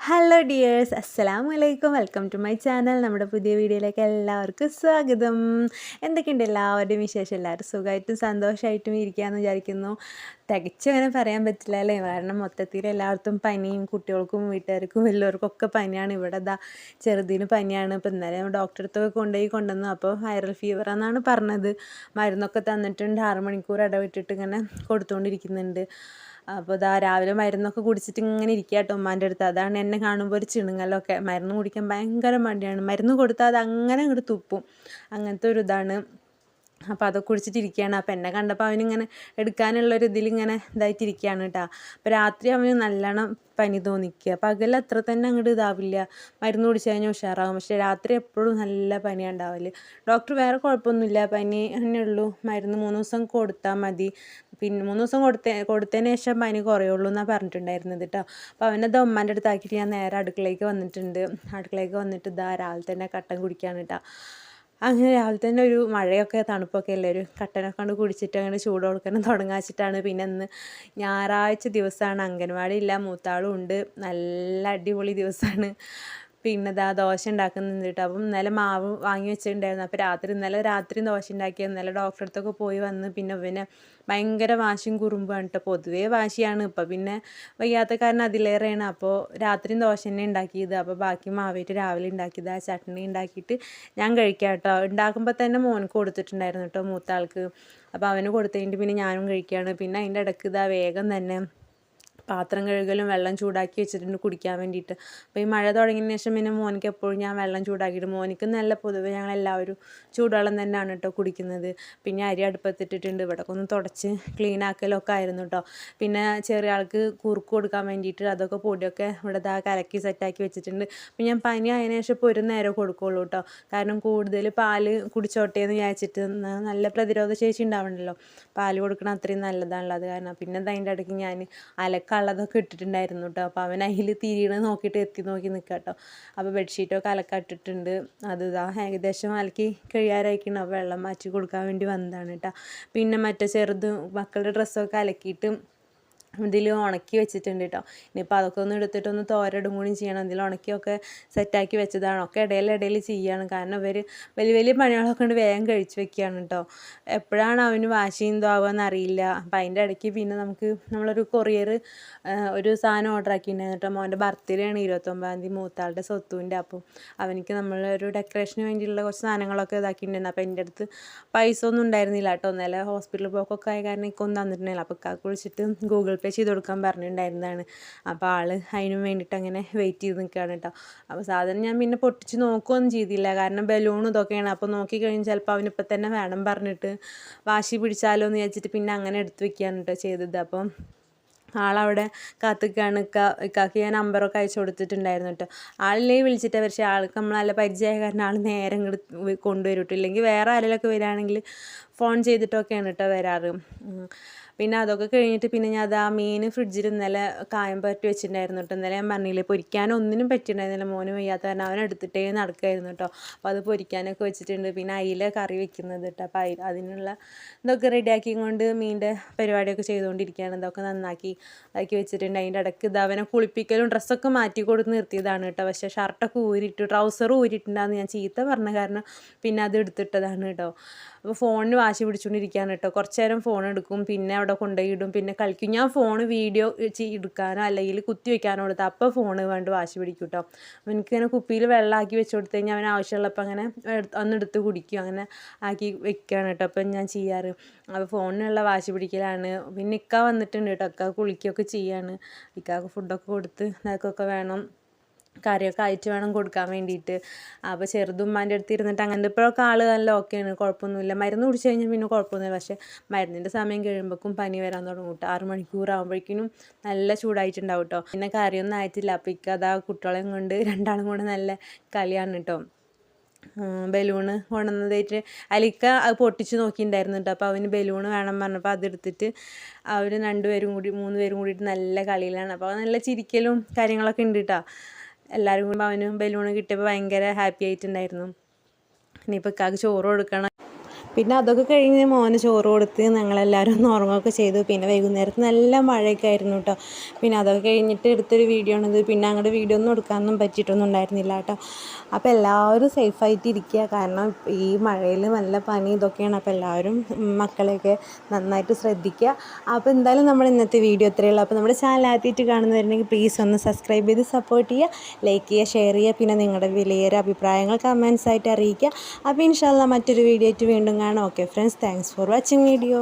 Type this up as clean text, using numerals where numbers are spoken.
Hello dears, അസ്സലാമു അലൈക്കും. Welcome to my channel. നമ്മുടെ പുതിയ വീഡിയോയിലേക്ക് എല്ലാവർക്കും സ്വാഗതം. എന്തൊക്കെയുണ്ട് എല്ലാവരുടെയും വിശേഷം? എല്ലാവരും സുഖമായിട്ടും സന്തോഷമായിട്ടും ഇരിക്കുകയെന്ന് വിചാരിക്കുന്നു. തികച്ചങ്ങനെ പറയാൻ പറ്റില്ല അല്ലേ, കാരണം മൊത്തത്തിൽ എല്ലാവർക്കും പനിയും, കുട്ടികൾക്കും വീട്ടുകാർക്കും എല്ലാവർക്കും ഒക്കെ പനിയാണ്. ഇവിടെ ചെറുതിന് പനിയാണ്. ഇപ്പോൾ ഇന്നലെ ഡോക്ടറെ അടുത്തൊക്കെ കൊണ്ടുവന്നു. അപ്പോൾ വൈറൽ ഫീവർ എന്നാണ് പറഞ്ഞത്. മരുന്നൊക്കെ തന്നിട്ടുണ്ട്, 6 മണിക്കൂർ ഇടവിട്ടിട്ട് ഇങ്ങനെ കൊടുത്തുകൊണ്ടിരിക്കുന്നുണ്ട്. അപ്പോൾ രാവിലെ മരുന്നൊക്കെ കുടിച്ചിട്ട് ഇങ്ങനെ ഇരിക്കുക കേട്ടോ ഉമ്മാൻ്റെ അടുത്ത്. അതാണ് എന്നെ കാണുമ്പോൾ ഒരു ചിണുങ്ങലൊക്കെ. മരുന്ന് കുടിക്കാൻ ഭയങ്കര മടിയാണ്. മരുന്ന് കൊടുത്താൽ അത് അങ്ങനെ അങ്ങോട്ട് തുപ്പും, അങ്ങനത്തെ ഒരു ഇതാണ്. അപ്പോൾ അതൊക്കെ കുടിച്ചിട്ടിരിക്കുകയാണ്. അപ്പോൾ എന്നെ കണ്ടപ്പോൾ അവനിങ്ങനെ എടുക്കാനുള്ളൊരു ഇതിലിങ്ങനെ ഇതായിട്ടിരിക്കുകയാണ് കേട്ടോ. അപ്പോൾ രാത്രി അവന് നല്ലോണം പനി തോന്നിക്കുക. പകൽ അത്ര തന്നെ അങ്ങോട്ട് ഇതാവില്ല, മരുന്ന് കുടിച്ച് കഴിഞ്ഞാൽ ഉഷാറാവും. പക്ഷേ രാത്രി എപ്പോഴും നല്ല പനിയാണ് ഉണ്ടാവല്. ഡോക്ടർ വേറെ കുഴപ്പമൊന്നുമില്ല, പനി തന്നെ ഉള്ളൂ, മരുന്ന് 3 ദിവസം കൊടുത്താൽ മതി, പിന്നെ 3 ദിവസം കൊടുത്തതിന് ശേഷം പനി കുറയുള്ളൂ എന്നാണ് പറഞ്ഞിട്ടുണ്ടായിരുന്നത് കേട്ടോ. അപ്പോൾ അവനത് ഉമ്മാൻ്റെ അടുത്താക്കിയിട്ട് ഞാൻ നേരെ അടുക്കളയ്ക്ക് വന്നിട്ടുണ്ട്. അടുക്കളയ്ക്ക് വന്നിട്ട് രാവിലെ തന്നെ കട്ടൻ കുടിക്കുകയാണ് കേട്ടോ. അങ്ങനെ രാവിലെ തന്നെ ഒരു മഴയൊക്കെ തണുപ്പൊക്കെ അല്ലേ, ഒരു കട്ടനൊക്കെ കൊണ്ട് കുടിച്ചിട്ട് അങ്ങനെ ചൂട് കൊടുക്കണം തുടങ്ങാച്ചിട്ടാണ്. പിന്നെ ഇന്ന് ഞായറാഴ്ച ദിവസമാണ്, അംഗൻവാടി ഇല്ല, മൂത്താളും ഉണ്ട്, നല്ല അടിപൊളി ദിവസമാണ്. പിന്നെ ദോശ ഉണ്ടാക്കുന്നുണ്ട് കേട്ടോ. അപ്പം ഇന്നലെ മാവ് വാങ്ങി വെച്ചിട്ടുണ്ടായിരുന്നു. അപ്പോൾ ഇന്നലെ രാത്രി ദോശ ഉണ്ടാക്കിയത്. ഇന്നലെ ഡോക്ടറെ അടുത്തൊക്കെ പോയി വന്ന് പിന്നെ പിന്നെ ഭയങ്കര വാശിയും കുറുമ്പാണ് കേട്ടോ. പൊതുവേ വാശിയാണ്, ഇപ്പം പിന്നെ വയ്യാത്ത കാരണം അതിലേറെയാണ്. അപ്പോൾ രാത്രി ദോശ തന്നെ ഉണ്ടാക്കിയത്. അപ്പോൾ ബാക്കി മാവേറ്റ് രാവിലെ ഉണ്ടാക്കിയത്, ആ ചട്നി ഉണ്ടാക്കിയിട്ട് ഞാൻ കഴിക്കാം കേട്ടോ. ഉണ്ടാക്കുമ്പോൾ തന്നെ മോനക്ക് കൊടുത്തിട്ടുണ്ടായിരുന്നു കേട്ടോ, മൂത്താൾക്ക്. അപ്പോൾ അവന് കൊടുത്തതിൻ്റെ പിന്നെ ഞാനും കഴിക്കുകയാണ്. പിന്നെ അതിൻ്റെ ഇടയ്ക്ക് വേഗം തന്നെ പാത്രം കഴുകലും വെള്ളം ചൂടാക്കി വെച്ചിട്ടുണ്ട് കുടിക്കാൻ വേണ്ടിയിട്ട്. അപ്പോൾ ഈ മഴ തുടങ്ങിയതിന് ശേഷം പിന്നെ മോനിക്ക് എപ്പോഴും ഞാൻ വെള്ളം ചൂടാക്കിയിട്ട്, മോനിക്ക് നല്ല പൊതുവെ ഞങ്ങളെല്ലാവരും ചൂടുവെള്ളം തന്നെയാണ് കേട്ടോ കുടിക്കുന്നത്. പിന്നെ അരി അടുപ്പത്തിട്ടിട്ടുണ്ട്, ഇവിടെ ഒന്ന് തുടച്ച് ക്ലീൻ ആക്കലൊക്കെ ആയിരുന്നു കേട്ടോ. പിന്നെ ചെറിയ ആൾക്ക് കുറുക്ക് കൊടുക്കാൻ വേണ്ടിയിട്ട് അതൊക്കെ പൊടിയൊക്കെ ഇവിടെ കലക്കി സെറ്റാക്കി വെച്ചിട്ടുണ്ട്. അപ്പോൾ ഞാൻ പനി ആയതിനു ശേഷം ഇപ്പോൾ ഒരു നേരം കൊടുക്കുകയുള്ളൂ കേട്ടോ, കാരണം കൂടുതൽ പാല് കുടിച്ചോട്ടെ എന്ന് വിചാരിച്ചിട്ട്. നല്ല പ്രതിരോധ ശേഷി ഉണ്ടാവണമല്ലോ, പാല് കൊടുക്കണം അത്രയും നല്ലതാണല്ലോ. അത് കാരണം പിന്നെ അതിൻ്റെ ഇടയ്ക്ക് ഞാൻ അലക്കുള്ളതൊക്കെ ഇട്ടിട്ടുണ്ടായിരുന്നു കേട്ടോ. അപ്പോൾ അവൻ അതിൽ തിരിയണ നോക്കിയിട്ട് എത്തി നോക്കി നിൽക്കുക കേട്ടോ. അപ്പോൾ ബെഡ്ഷീറ്റൊക്കെ അലക്കിട്ടിട്ടുണ്ട്. അത് ഏകദേശം അലക്കി കഴിയാറായിരിക്കണം. അപ്പോൾ വെള്ളം മാറ്റി കൊടുക്കാൻ വേണ്ടി വന്നതാണ് കേട്ടോ. പിന്നെ മറ്റേ ചെറുത് മക്കളുടെ ഡ്രസ്സൊക്കെ അലക്കിയിട്ട് ഇതിൽ ഉണക്കി വെച്ചിട്ടുണ്ട് കേട്ടോ. ഇനിയിപ്പോൾ അതൊക്കെ ഒന്ന് എടുത്തിട്ടൊന്ന് തോരയിടും കൂടി ചെയ്യണം. ഇതിൽ ഉണക്കിയൊക്കെ സെറ്റാക്കി വെച്ചതാണ്. ഒക്കെ ഇടയിൽ ചെയ്യുകയാണ്, കാരണം ഇവർ വലിയ വലിയ പണികളൊക്കെ കൊണ്ട് വേഗം കഴിച്ച് വെക്കുകയാണ് കേട്ടോ. എപ്പോഴാണ് അവന് വാശിയും ഇതാവുകയെന്ന് അറിയില്ല. അപ്പം അതിൻ്റെ ഇടയ്ക്ക് പിന്നെ നമ്മളൊരു കൊറിയർ ഒരു സാധനം ഓർഡർ ആക്കിയിട്ടുണ്ടായിരുന്നു കേട്ടോ. മോൻ്റെ ബർത്ത്ഡേ ആണ് 29-ാം തീയതി, മൂത്താളുടെ സ്വത്തുവിൻ്റെ. അപ്പം അവനിക്ക് നമ്മളൊരു ഡെക്കറേഷന് വേണ്ടിയുള്ള കുറച്ച് സാധനങ്ങളൊക്കെ ഇതാക്കിയിട്ടുണ്ടായിരുന്നു. അപ്പോൾ എൻ്റെ അടുത്ത് പൈസ ഒന്നും ഉണ്ടായിരുന്നില്ല കേട്ടോ. ഇന്നലെ ഹോസ്പിറ്റൽ പോക്കൊക്കെ ആയ കാരണം എനിക്കൊന്നും തന്നിട്ടുണ്ടായില്ല. അപ്പോൾ കാക്ക് വിളിച്ചിട്ട് ഗൂഗിൾ പേ ചെയ്ത് കൊടുക്കാൻ പറഞ്ഞിട്ടുണ്ടായിരുന്നതാണ്. അപ്പോൾ അതിനും വേണ്ടിയിട്ട് അങ്ങനെ വെയിറ്റ് ചെയ്ത് നിൽക്കുകയാണ് കേട്ടോ. അപ്പോൾ സാധനം ഞാൻ പിന്നെ പൊട്ടിച്ച് നോക്കുകയൊന്നും ചെയ്തില്ല, കാരണം ബലൂൺ ഇതൊക്കെയാണ്. അപ്പോൾ നോക്കിക്കഴിഞ്ഞാൽ ചിലപ്പോൾ അവനിപ്പോൾ തന്നെ വേണം പറഞ്ഞിട്ട് വാശി പിടിച്ചാലോ എന്ന് വിചാരിച്ചിട്ട് പിന്നെ അങ്ങനെ എടുത്ത് വെക്കുകയാണ് കേട്ടോ ചെയ്തത്. അപ്പം ആളവിടെ കാത്തിക്കാണ്. ഇക്കാക്ക് ഞാൻ നമ്പറൊക്കെ അയച്ചു കൊടുത്തിട്ടുണ്ടായിരുന്നു കേട്ടോ. ആളിനെ വിളിച്ചിട്ട്, പക്ഷേ ആൾക്ക് നമ്മൾ നല്ല പരിചയമായ കാരണം ആൾ നേരെ ഇങ്ങോട്ട് കൊണ്ടുവരും കേട്ടോ. ഇല്ലെങ്കിൽ വേറെ ആരെങ്കിലുമൊക്കെ വരികയാണെങ്കിൽ ഫോൺ ചെയ്തിട്ടൊക്കെയാണ് കേട്ടോ വരാറ്. പിന്നെ അതൊക്കെ കഴിഞ്ഞിട്ട് പിന്നെ ഞാൻ മീൻ ഫ്രിഡ്ജിൽ ഇന്നലെ കായം പറ്റി വെച്ചിട്ടുണ്ടായിരുന്നു കേട്ടോ. ഇന്നലെ ഞാൻ പറഞ്ഞില്ലേ, പൊരിക്കാനൊന്നിനും പറ്റിയിട്ടുണ്ടായിരുന്നില്ല, മോന് വയ്യാത്ത കാരണം അവൻ എടുത്തിട്ടേ നടക്കുമായിരുന്നു കേട്ടോ. അപ്പോൾ അത് പൊരിക്കാനൊക്കെ വെച്ചിട്ടുണ്ട്. പിന്നെ അയില കറി വെക്കുന്നത് കേട്ടോ. അപ്പോൾ അതിനുള്ള ഇതൊക്കെ റെഡിയാക്കി കൊണ്ട് മീനിൻ്റെ പരിപാടിയൊക്കെ ചെയ്തുകൊണ്ടിരിക്കുകയാണ്. ഇതൊക്കെ നന്നാക്കി ആക്കി വെച്ചിട്ടുണ്ട്. അതിൻ്റെ ഇടയ്ക്ക് അവനെ കുളിപ്പിക്കലും ഡ്രസ്സൊക്കെ മാറ്റി കൊടുത്ത് നിർത്തിയതാണ് കേട്ടോ. പക്ഷേ ഷർട്ടൊക്കെ ട്രൗസർ ഊരിയിട്ടുണ്ടാകുന്ന ഞാൻ ചീത്ത പറഞ്ഞ കാരണം പിന്നെ അത് എടുത്തിട്ടതാണ് കേട്ടോ. അപ്പോൾ ഫോണിന് വാശി പിടിച്ചുകൊണ്ടിരിക്കുകയാണ് കേട്ടോ. കുറച്ച് നേരം ഫോൺ എടുക്കും, പിന്നെ അവിടെ കൊണ്ടുപോയി ഇടും, പിന്നെ കളിക്കും. ഞാൻ ഫോൺ വീഡിയോ എടുക്കാനോ അല്ലെങ്കിൽ കുത്തി വെക്കാനോ കൊടുത്താൽ അപ്പോൾ ഫോൺ വേണ്ട വാശി പിടിക്കും കേട്ടോ. എനിക്കിങ്ങനെ കുപ്പിയിൽ വെള്ളമാക്കി വെച്ച് കൊടുത്തു കഴിഞ്ഞാൽ അവന് ആവശ്യമുള്ളപ്പോൾ അങ്ങനെ ഒന്നെടുത്ത് കുടിക്കും, അങ്ങനെ ആക്കി വെക്കുകയാണ് കേട്ടോ അപ്പം ഞാൻ ചെയ്യാറ്. അപ്പോൾ ഫോണിനുള്ള വാശി പിടിക്കലാണ്. പിന്നെ ഇക്ക വന്നിട്ടുണ്ട് കേട്ടോ. ഇക്ക കുളിക്കുകയൊക്കെ ചെയ്യാണ്. ഇക്കാക്ക് ഫുഡൊക്കെ കൊടുത്ത് അതൊക്കെ വേണം, കറിയൊക്കെ ആയിട്ട് വേണം കൊടുക്കാൻ വേണ്ടിയിട്ട്. അപ്പോൾ ചെറുതുമ്മാൻ്റെ അടുത്ത് ഇരുന്നിട്ട് അങ്ങനെ ഇപ്പോഴൊക്കെ ആൾ നല്ല ഓക്കെയാണ്, കുഴപ്പമൊന്നുമില്ല. മരുന്ന് കുടിച്ച് കഴിഞ്ഞാൽ പിന്നെ കുഴപ്പമൊന്നുമില്ല. പക്ഷേ മരുന്നിൻ്റെ സമയം കഴിയുമ്പോഴേക്കും പനി വരാൻ തുടങ്ങും കേട്ടോ. 6 മണിക്കൂറാകുമ്പോഴേക്കും നല്ല ചൂടായിട്ടുണ്ടാവും കേട്ടോ. പിന്നെ കറിയൊന്നും ആയിട്ടില്ല. അപ്പോൾ കുട്ടികളെയും കൊണ്ട് രണ്ടാളും കൂടെ നല്ല കളിയാണ് കേട്ടോ. ബലൂണ് കൊണ്ടുവന്നതായിട്ട് അലിക്ക അത് പൊട്ടിച്ച് നോക്കിയിട്ടുണ്ടായിരുന്നു കേട്ടോ. അപ്പോൾ അവന് ബലൂണ് വേണം പറഞ്ഞപ്പോൾ അതെടുത്തിട്ട് അവർ 3 പേരും കൂടിയിട്ട് നല്ല കളിയിലാണ്. അപ്പോൾ നല്ല ചിരിക്കലും കാര്യങ്ങളൊക്കെ ഉണ്ട് കേട്ടോ. എല്ലാവരും കൂടി അവന് ബലൂണ് കിട്ടിയപ്പോൾ ഭയങ്കര ഹാപ്പി ആയിട്ടുണ്ടായിരുന്നു. ഇനിയിപ്പോൾ ഇക്കാക്ക് ചോറ് കൊടുക്കണം. പിന്നെ അതൊക്കെ കഴിഞ്ഞ് മോന് ചോറ് കൊടുത്ത് ഞങ്ങളെല്ലാവരും ഒന്ന് ഉറങ്ങുകയൊക്കെ ചെയ്തു. പിന്നെ വൈകുന്നേരത്ത് നല്ല മഴയൊക്കെ ആയിരുന്നു കേട്ടോ. പിന്നെ അതൊക്കെ കഴിഞ്ഞിട്ട് എടുത്തൊരു വീഡിയോ ആണിത്. പിന്നെ അങ്ങോട്ട് വീഡിയോ ഒന്നും എടുക്കാനൊന്നും പറ്റിയിട്ടൊന്നും ഉണ്ടായിരുന്നില്ല കേട്ടോ. അപ്പോൾ എല്ലാവരും സേഫായിട്ട് ഇരിക്കുക. കാരണം ഈ മഴയിൽ നല്ല പനി ഇതൊക്കെയാണ്. അപ്പോൾ എല്ലാവരും മക്കളെയൊക്കെ നന്നായിട്ട് ശ്രദ്ധിക്കുക. അപ്പോൾ എന്തായാലും നമ്മുടെ ഇന്നത്തെ വീഡിയോ ഇത്രയേ ഉള്ളൂ. അപ്പോൾ നമ്മുടെ ചാനൽ ആദ്യമായിട്ട് കാണുന്നവരുണ്ടെങ്കിൽ പ്ലീസ് ഒന്ന് സബ്സ്ക്രൈബ് ചെയ്ത് സപ്പോർട്ട് ചെയ്യുക, ലൈക്ക് ചെയ്യുക, ഷെയർ ചെയ്യുക. പിന്നെ നിങ്ങളുടെ വിലയേറിയ അഭിപ്രായങ്ങൾ കമൻസ് ആയിട്ട് അറിയിക്കുക. അപ്പോൾ ഇൻഷാ അല്ലാഹ് മറ്റൊരു വീഡിയോ ആയിട്ട് വീണ്ടും കാണാം. Okay friends, thanks for watching video.